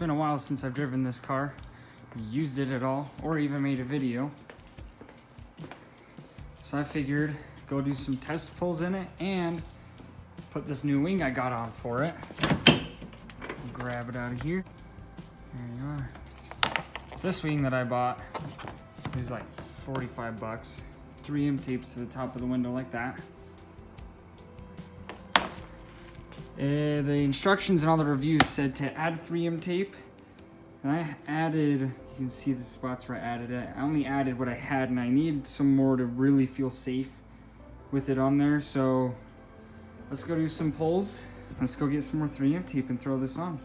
been a while since I've driven this car, used it at all, or even made a video. So I figured go do some test pulls in it and put this new wing I got on for it. Grab it out of here. There you are. So this wing that I bought was like 45 bucks. 3M tapes to the top of the window like that. The instructions and all the reviews said to add 3M tape, and I added, you can see the spots where I added it. I only added what I had, and I need some more to really feel safe with it on there. So let's go do some pulls. Let's go get some more 3M tape and throw this on.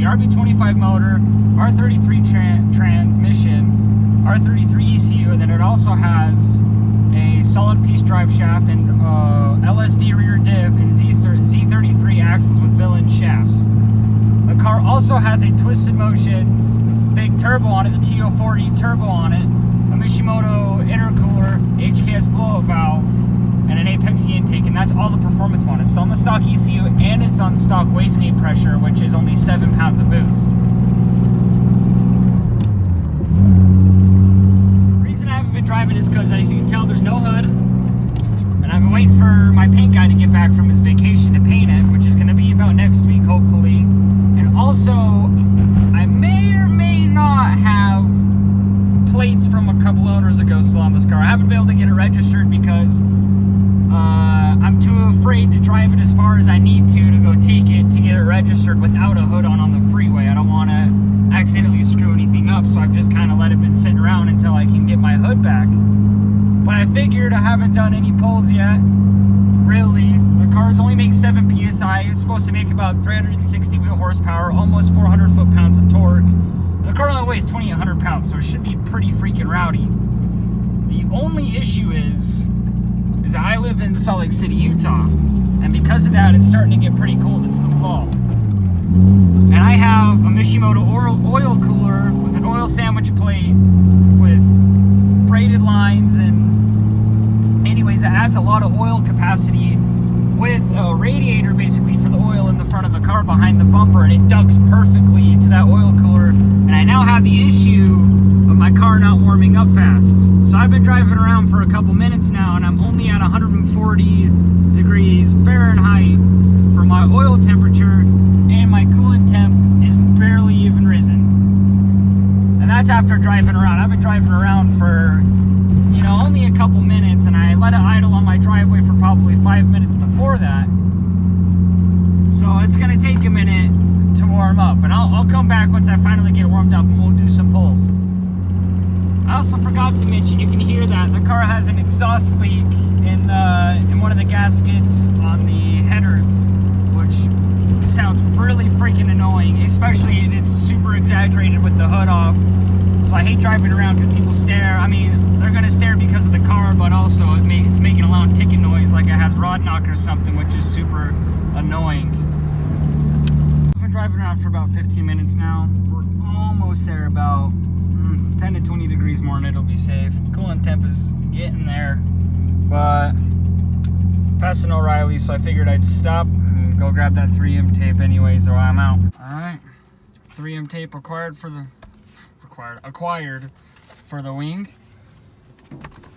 RB25 motor, R33 transmission, R33 ECU, and then it also has a solid piece drive shaft and LSD rear diff and Z33 axles with villain shafts. The car also has a Twisted Motions big turbo on it, the TO40 turbo on it, a Mishimoto intercooler, HKS blow-up valve, and an Apexi intake, and that's all the performance on it. It's on the stock ECU and it's on stock wastegate pressure, which is only 7 pounds of boost. The reason I haven't been driving is because, as you can tell, there's no hood, and I've been waiting for my paint guy to get back from his vacation to paint it, which is going to be about next week, hopefully. And also, I may or may not have plates from a couple owners ago still on this car. I haven't been able to get it registered because I'm too afraid to drive it as far as I need to go take it to get it registered without a hood on the freeway. I don't want to accidentally screw anything up, so I've just kind of let it been sitting around until I can get my hood back. But I figured I haven't done any pulls yet, really. The cars only make 7 PSI. It's supposed to make about 360 wheel horsepower, almost 400 foot-pounds of torque. The car only weighs 2,800 pounds, so it should be pretty freaking rowdy. The only issue is I live in Salt Lake City, Utah, and because of that, it's starting to get pretty cold. It's the fall. And I have a Mishimoto oil cooler with an oil sandwich plate with braided lines, and anyways, it adds a lot of oil capacity with a radiator basically for the oil in the front of the car behind the bumper, and it ducts perfectly to that oil cooler. And I now have the issue of my car not warming up fast. So I've been driving around for a couple minutes now, and I'm only at 140 degrees Fahrenheit for my oil temperature, and my coolant temp is barely even risen. And that's after driving around. I've been driving around for, you know, only a couple minutes, and I let it idle on my driveway for probably 5 minutes before that. So it's gonna take a minute to warm up, and I'll come back once I finally get warmed up and we'll do some pulls. I also forgot to mention, you can hear that the car has an exhaust leak in one of the gaskets on the headers, which sounds really freaking annoying, especially it's super exaggerated with the hood off. So I hate driving around because people stare. I mean, they're gonna stare because of the car, but also it's making a loud ticking noise like it has rod knock or something, which is super annoying. I've been driving around for about 15 minutes now. We're almost there, about 10 to 20 degrees more, and it'll be safe. Coolant temp is getting there, but passing O'Reilly, so I figured I'd stop and go grab that 3M tape anyways, so I'm out. All right, 3M tape acquired for the wing.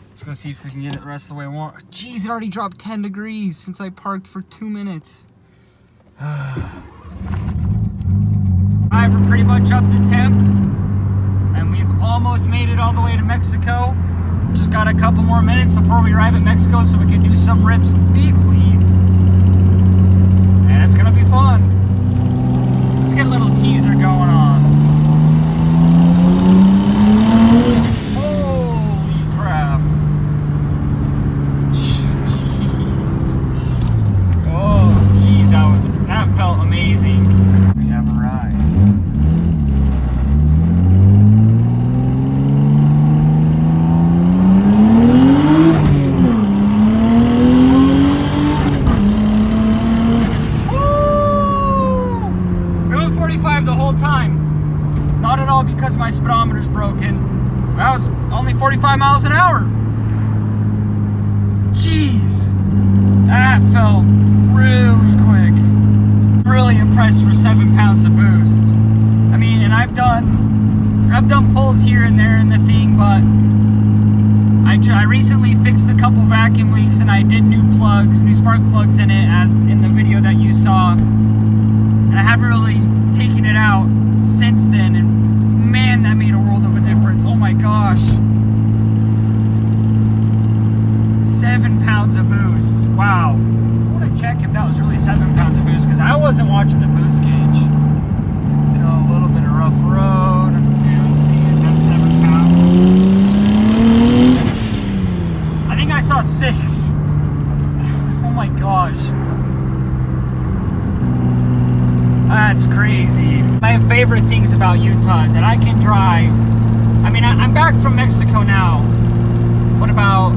Let's go see if we can get it the rest of the way warm. Jeez, it already dropped 10 degrees since I parked for 2 minutes. Alright, we're pretty much up to temp. almost made it all the way to Mexico. Just got a couple more minutes before we arrive at Mexico so we can do some rips legally. And it's gonna be fun. Let's get a little teaser going on. Holy crap. Jeez. Oh, jeez, that felt amazing. We have arrived. The whole time. Not at all because my speedometer's broken. That was only 45 miles an hour. Jeez. That felt really quick. Really impressed for 7 pounds of boost. I mean, and I've done pulls here and there in the thing, but I recently fixed a couple vacuum leaks and I did new spark plugs in it, as in the video that you saw. And I haven't really taken it out since then, and man, that made a world of a difference. Oh my gosh. 7 pounds of boost. Wow. I want to check if that was really 7 pounds of boost, because I wasn't watching the boost gauge. Let's go a little bit of rough road. Okay, let's see, is that 7 pounds? I think I saw 6. Oh my gosh. That's crazy. My favorite things about Utah is that I can drive. I mean, I'm back from Mexico now. What, about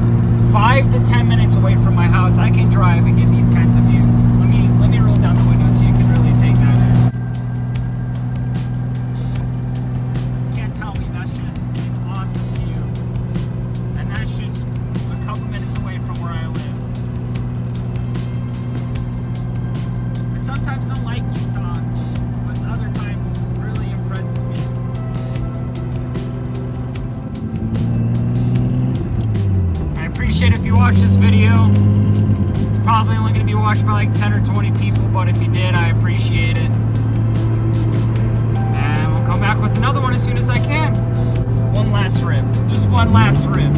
5 to 10 minutes away from my house, I can drive and get these kinds of views. Let me roll down the window so you can really take that in. You can't tell me that's just an awesome view. And that's just a couple minutes away from where I live. I sometimes don't like Utah. Other times really impresses me. I appreciate if you watch this video. It's probably only going to be watched by like 10 or 20 people, but if you did, I appreciate it. And we'll come back with another one as soon as I can. One last rip. Just one last rip.